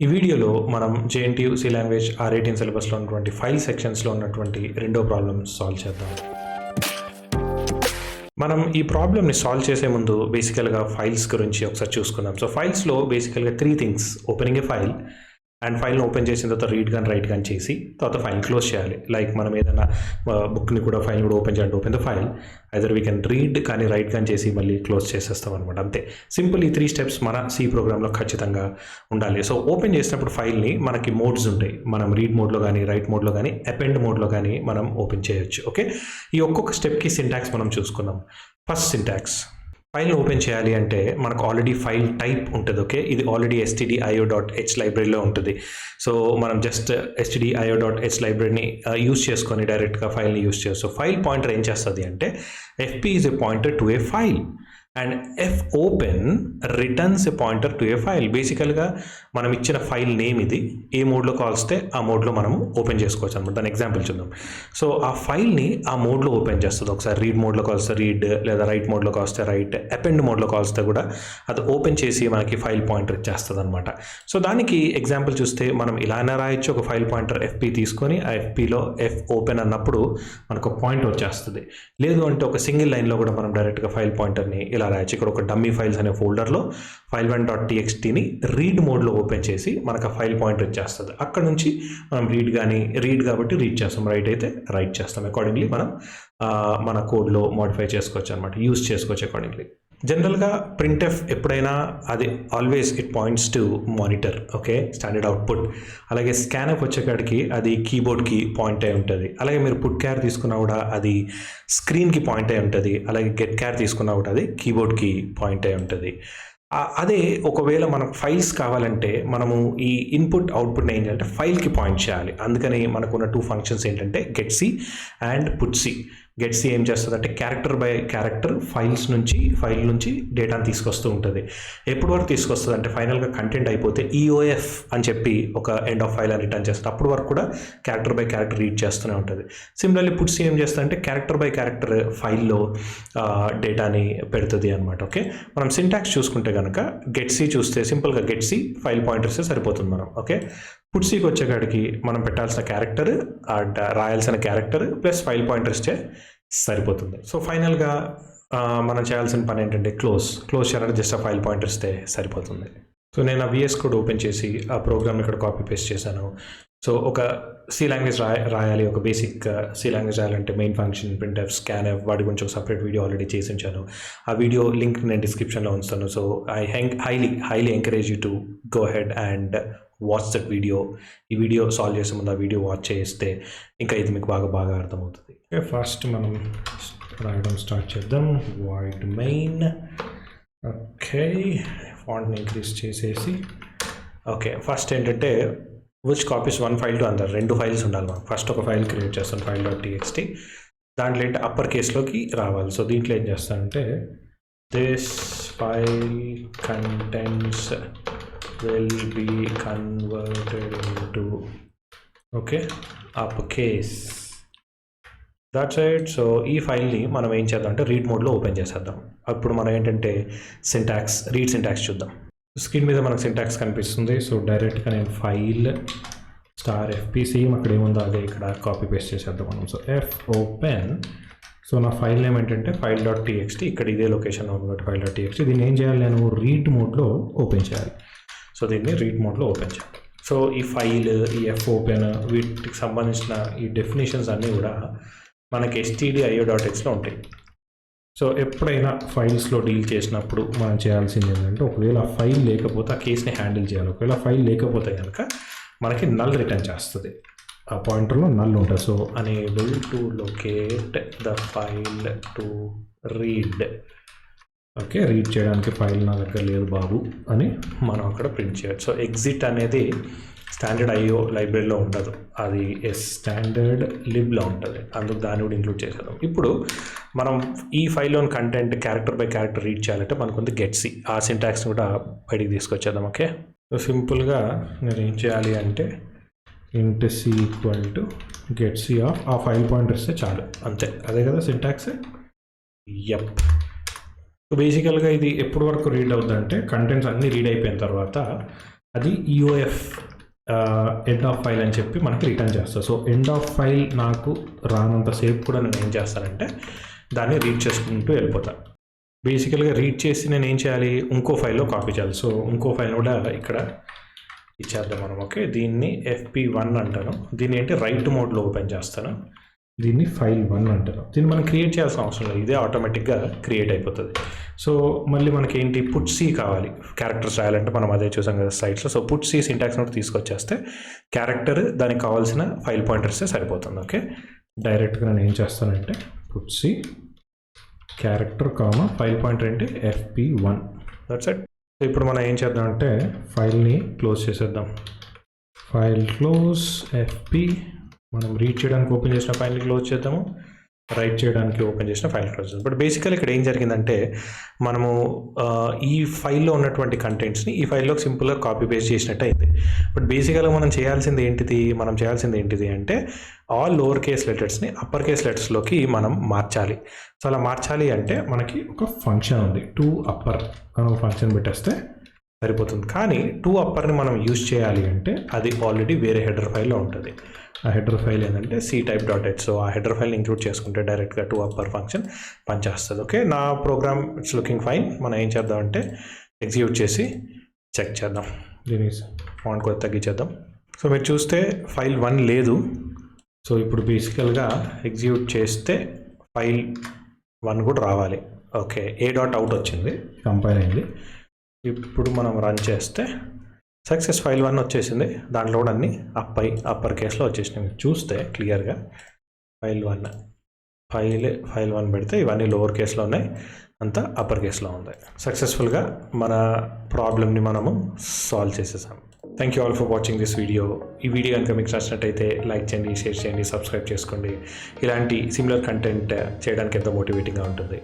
ఈ వీడియోలో మనం JNTU C లాంగ్వేజ్ R18 సిలబస్లో ఉన్నటువంటి ఫైల్ సెక్షన్స్లో ఉన్నటువంటి రెండో ప్రాబ్లమ్ సాల్వ్ చేద్దాం. మనం ఈ ప్రాబ్లమ్ని సాల్వ్ చేసే ముందు బేసికల్గా ఫైల్స్ గురించి ఒకసారి చూసుకుందాం. సో ఫైల్స్లో బేసికల్గా 3 things: opening A file, and ఫైల్ని ఓపెన్ చేసిన తర్వాత రీడ్ కానీ రైట్ కానీ చేసి తర్వాత ఫైల్ క్లోజ్ చేయాలి. లైక్ మనం ఏదైనా బుక్ని కూడా ఫైల్ కూడా ఓపెన్ చేయాలంటే open the file, either we can read కానీ రైట్ కానీ చేసి మళ్ళీ క్లోజ్ చేసేస్తాం అనమాట. అంతే సింపుల్. ఈ 3 స్టెప్స్ మన సి ప్రోగ్రాంలో ఖచ్చితంగా ఉండాలి. సో ఓపెన్ చేసినప్పుడు ఫైల్ని మనకి మోడ్స్ ఉంటాయి. మనం రీడ్ మోడ్లో కానీ రైట్ మోడ్లో కానీ అపెండ్ మోడ్లో కానీ మనం ఓపెన్ చేయొచ్చు. ఓకే, ఈ ఒక్కొక్క స్టెప్కి సింటాక్స్ మనం చూసుకుందాం. ఫస్ట్ సింటాక్స్: ఫైల్ని ఓపెన్ చేయాలి అంటే మనకు ఆల్రెడీ ఫైల్ టైప్ ఉంటుంది. ఓకే, ఇది ఆల్రెడీ stdio.h లైబ్రరీలో ఉంటుంది. సో మనం జస్ట్ stdio.h లైబ్రరీని యూజ్ చేసుకొని డైరెక్ట్గా ఫైల్ని యూజ్ చేయొచ్చు. సో ఫైల్ పాయింటర్ ఏం చేస్తుంది అంటే fp is a pointer to A file and fopen returns a pointer to A file. బేసికల్గా మనం ఇచ్చిన ఫైల్ నేమ్ ఇది, ఏ మోడ్లో కాల్స్తే ఆ మోడ్లో మనము ఓపెన్ చేసుకోవచ్చు అనమాట. దాని ఎగ్జాంపుల్ చూద్దాం. సో ఆ ఫైల్ని ఆ మోడ్లో ఓపెన్ చేస్తుంది. ఒకసారి రీడ్ మోడ్లో కాల్స్తే రీడ్, లేదా రైట్ మోడ్లో కాల్స్తే రైట్, అపెండ్ మోడ్లో కాల్స్తే కూడా అది ఓపెన్ చేసి మనకి ఫైల్ పాయింటర్ ఇచ్చేస్తుంది అనమాట. సో దానికి ఎగ్జాంపుల్ చూస్తే మనం ఇలానే రాయొచ్చు. ఒక ఫైల్ పాయింటర్ fp తీసుకొని ఆ fpలో fopen అన్నప్పుడు మనకు ఒక పాయింట్ వచ్చేస్తుంది. లేదు అంటే ఒక సింగిల్ లైన్లో కూడా మనం డైరెక్ట్గా ఫైల్ పాయింటర్ని ఇలా రాయొచ్చు. ఇక్కడ ఒక డమ్మీ ఫైల్స్ అనే ఫోల్డర్లో file1.txtని రీడ్ మోడ్లో ఓపెన్ చేసి మనకు ఆ ఫైల్ పాయింటర్ ఇచ్చేస్తుంది. అక్కడ నుంచి మనం రీడ్ కాబట్టి రీడ్ చేస్తాం, రైట్ అయితే రైట్ చేస్తాం. అకార్డింగ్లీ మనం మన కోడ్లో మోడిఫై చేసుకోవచ్చు అనమాట, యూజ్ చేసుకోవచ్చు అకార్డింగ్లీ. జనరల్గా printf ఎప్పుడైనా అది always it points to monitor, okay, standard output. అలాగే స్కాన్అప్ వచ్చేకాడికి అది కీబోర్డ్కి పాయింట్ అయి ఉంటుంది. అలాగే మీరు పుట్ క్యార్ తీసుకున్నా కూడా అది స్క్రీన్కి పాయింట్ అయి ఉంటుంది. అలాగే గెట్ క్యార్ తీసుకున్నా కూడా అది కీబోర్డ్కి పాయింట్ అయి ఉంటుంది. అదే ఒకవేళ మనకు ఫైల్స్ కావాలంటే మనము ఈ ఇన్పుట్ అవుట్పుట్ని ఏం చేయాలంటే ఫైల్కి పాయింట్ చేయాలి. అందుకని మనకున్న 2 ఫంక్షన్స్ ఏంటంటే getC అండ్ putC. getC ఏం చేస్తుంది అంటే క్యారెక్టర్ బై క్యారెక్టర్ ఫైల్ నుంచి డేటాను తీసుకొస్తూ ఉంటుంది. ఎప్పటి వరకు తీసుకొస్తుంది అంటే ఫైనల్గా కంటెంట్ అయిపోతే EOF అని చెప్పి ఒక ఎండ్ ఆఫ్ ఫైల్ అని రిటర్న్ చేస్తుంది. అప్పటి వరకు కూడా క్యారెక్టర్ బై క్యారెక్టర్ రీడ్ చేస్తూనే ఉంటుంది. సిమిలర్లీ putC ఏం చేస్తుంది అంటే క్యారెక్టర్ బై క్యారెక్టర్ ఫైల్లో డేటాని పెడుతుంది అనమాట. ఓకే, మనం సింటాక్స్ చూసుకుంటే కనుక getC చూస్తే సింపుల్గా getC ఫైల్ పాయింటర్స్ సరిపోతుంది మనం. ఓకే, putCకి వచ్చేకాడికి మనం పెట్టాల్సిన క్యారెక్టర్, రాయాల్సిన క్యారెక్టర్ ప్లస్ ఫైల్ పాయింటర్ ఇస్తే సరిపోతుంది. సో ఫైనల్గా మనం చేయాల్సిన పని ఏంటంటే క్లోజ్ చేయాలంటే జస్ట్ ఆ ఫైల్ పాయింటర్ ఇస్తే సరిపోతుంది. సో నేను ఆ VS కోడ్ ఓపెన్ చేసి ఆ ప్రోగ్రామ్ ఇక్కడ కాపీ పేస్ట్ చేశాను. సో ఒక సి లాంగ్వేజ్ రాయాలి, ఒక బేసిక్ సి లాంగ్వేజ్ రాయాలంటే మెయిన్ ఫంక్షన్, printf, scanf, వాటి గురించి ఒక సపరేట్ వీడియో ఆల్రెడీ చేసి ఉంచాను. ఆ వీడియో లింక్ నేను డిస్క్రిప్షన్లో ఉంచుతాను. So I highly encourage you to go head and watch that video. ఈ వీడియో సాల్వ్ చేసే ముందు ఆ వీడియో వాచ్ చేస్తే ఇంకా ఇది మీకు బాగా అర్థమవుతుంది. ఫస్ట్ మనం రాయడం స్టార్ట్ చేద్దాం. Void main. ఓకే, ఫాంట్ని ఇంక్రీజ్ చేసేసి. ఓకే, ఫస్ట్ ఏంటంటే which copies one file to another, 2 files ఉండాలి మనకు. ఫస్ట్ ఒక ఫైల్ క్రియేట్ చేస్తాను, file.txt. దాంట్లో ఏంటి అప్పర్ కేస్లోకి రావాలి. సో దీంట్లో ఏం చేస్తానంటే this file contents will be converted into uppercase. That's it. So ఈ ఫైల్ని మనం ఏం చేద్దాం అంటే రీడ్ మోడ్లో ఓపెన్ చేసేద్దాం. అప్పుడు మనం ఏంటంటే రీడ్ సింటాక్స్ చూద్దాం. స్క్రీన్ మీద మనకు సింటాక్స్ కనిపిస్తుంది. సో డైరెక్ట్గా నేను ఫైల్ *fpc అక్కడ ఏముందో అదే ఇక్కడ కాపీ పేస్ట్ చేసేద్దాం మనం. So fopen. సో నా ఫైల్ నేమ్ ఏంటంటే file.txt, ఇక్కడ ఇదే లొకేషన్లో ఉంది కాబట్టి file.txt. దీన్ని ఏం చేయాలి, నేను రీడ్ మోడ్లో ఓపెన్ చేయాలి. సో దీన్ని రీడ్ మోడ్లో ఓపెన్ చేయాలి. సో ఈ ఫైల్, ఈ fopen, వీటికి సంబంధించిన ఈ డెఫినేషన్స్ అన్నీ కూడా మనకి stdio.hలో ఉంటాయి. సో ఎప్పుడైనా ఫైల్స్లో డీల్ చేసినప్పుడు మనం చేయాల్సింది ఏంటంటే ఒకవేళ ఆ ఫైల్ లేకపోతే ఆ కేస్ని హ్యాండిల్ చేయాలి. ఒకవేళ ఫైల్ లేకపోతే కనుక మనకి నల్ రిటర్న్ చేస్తుంది. ఆ పాయింటర్లో నల్ ఉంటుంది. So unable to locate the file to read. Okay, read చేయడానికి ఫైల్ నా దగ్గర లేదు బాబు అని మనం అక్కడ ప్రింట్ చేయొచ్చు. సో ఎగ్జిట్ అనేది స్టాండర్డ్ IO లైబ్రరీలో ఉండదు, అది స్టాండర్డ్ లిబ్లో ఉంటుంది. అందుకు దాన్ని కూడా ఇంక్లూడ్ చేసేద్దాం. ఇప్పుడు మనం ఈ ఫైల్లోని content character by character read చేయాలంటే మనకు ఉంది getC. ఆ సింటాక్స్ని కూడా బయటికి తీసుకొచ్చేద్దాం. ఓకే, సో సింపుల్గా నేను ఏం చేయాలి అంటే int c equal to getC of ఆ ఫైల్ పాయింటర్ ఇస్తే చాలు, అంతే. అదే కదా సింటాక్స్. యప్. సో బేసికల్గా ఇది ఎప్పటి వరకు రీడ్ అవుతుందంటే కంటెంట్స్ అన్నీ రీడ్ అయిపోయిన తర్వాత అది EOF ఎండ్ ఆఫ్ ఫైల్ అని చెప్పి మనకి రిటర్న్ చేస్తాను. సో ఎండ్ ఆఫ్ ఫైల్ నాకు రానంతసేపు కూడా నేను ఏం చేస్తానంటే దాన్ని రీడ్ చేసుకుంటూ వెళ్ళిపోతాను. బేసికల్గా రీడ్ చేసి నేను ఏం చేయాలి, ఇంకో ఫైల్లో కాపీ చేయాలి. సో ఇంకో ఫైల్ కూడా ఇక్కడ ఇచ్చేద్దాం మనం. ఓకే, దీన్ని FP1 అంటాను. దీన్ని ఏంటి రైట్ మోడ్లో ఓపెన్ చేస్తాను. దీన్ని ఫైల్ 1 అంటాను. దీన్ని మనం క్రియేట్ చేయాల్సిన అవసరం లేదు, ఇదే ఆటోమేటిక్గా క్రియేట్ అయిపోతుంది. సో మళ్ళీ మనకి ఏంటి పుట్ C కావాలి, క్యారెక్టర్స్ రాయాలంటే మనం అదే చూసాం కదా సైట్స్లో. So put C syntax note తీసుకొచ్చేస్తే క్యారెక్టర్ దానికి కావాల్సిన ఫైల్ పాయింటర్సే సరిపోతుంది. ఓకే, డైరెక్ట్గా నేను ఏం చేస్తానంటే put C character comma file pointer ఏంటి FP1, దట్స్ ఇట్. సో ఇప్పుడు మనం ఏం చేద్దామంటే ఫైల్ని క్లోజ్ చేసేద్దాం. ఫైల్ క్లోజ్ FP, మనం రీడ్ చేయడానికి ఓపెన్ చేసిన ఫైల్ని క్లోజ్ చేద్దాము, రైట్ చేయడానికి ఓపెన్ చేసిన ఫైల్ క్లోజ్ చేద్దాం. బట్ బేసికల్ ఇక్కడ ఏం జరిగిందంటే మనము ఈ ఫైల్లో ఉన్నటువంటి కంటెంట్స్ని ఈ ఫైల్లోకి సింపుల్గా కాపీ పేస్ట్ చేసినట్టు అయింది. బట్ బేసికల్గా మనం చేయాల్సింది ఏంటిది అంటే ఆల్ లోవర్ కేస్ లెటర్స్ని అప్పర్ కేస్ లెటర్స్లోకి మనం మార్చాలి. సో అలా మార్చాలి అంటే మనకి ఒక ఫంక్షన్ ఉంది toUpper అని ఒక ఫంక్షన్ పెట్టేస్తే సరిపోతుంది. కానీ toUpperని మనం యూజ్ చేయాలి అంటే అది ఆల్రెడీ వేరే హెడర్ ఫైల్లో ఉంటుంది. ఆ హెడర్ ఫైల్ ఏంటంటే ctype.h. సో ఆ హెడర్ ఫైల్ని ఇంక్లూడ్ చేసుకుంటే డైరెక్ట్గా toUpper ఫంక్షన్ పనిచేస్తుంది. ఓకే, నా ప్రోగ్రామ్ ఇట్స్ లుకింగ్ ఫైన్. మనం ఏం చేద్దామంటే ఎగ్జిక్యూట్ చేసి చెక్ చేద్దాం. దీని ఫాంట్ కొద్దిగా తగ్గించేద్దాం. సో మీరు చూస్తే ఫైల్ 1 లేదు. సో ఇప్పుడు బేసికల్గా ఎగ్జిక్యూట్ చేస్తే ఫైల్ 1 కూడా రావాలి. ఓకే, a.out వచ్చింది, కంపైల్ అయింది. ఇప్పుడు మనం రన్ చేస్తే సక్సెస్ ఫైల్ 1 వచ్చేసింది. దాంట్లో కూడా అన్ని అప్పర్ కేస్లో వచ్చేసినాయి. మీరు చూస్తే క్లియర్గా ఫైల్ 1 పెడితే ఇవన్నీ లోవర్ కేస్లో ఉన్నాయి, అంతా అప్పర్ కేస్లో ఉంది. సక్సెస్ఫుల్గా మన ప్రాబ్లమ్ని మనము సాల్వ్ చేసేసాం. Thank you all for watching this video. ఈ వీడియో కనుక మీకు నచ్చినట్టయితే లైక్ చేయండి, షేర్ చేయండి, సబ్స్క్రైబ్ చేసుకోండి. ఇలాంటి సిమిలర్ కంటెంట్ చేయడానికి ఎంతో మోటివేటింగ్గా ఉంటుంది.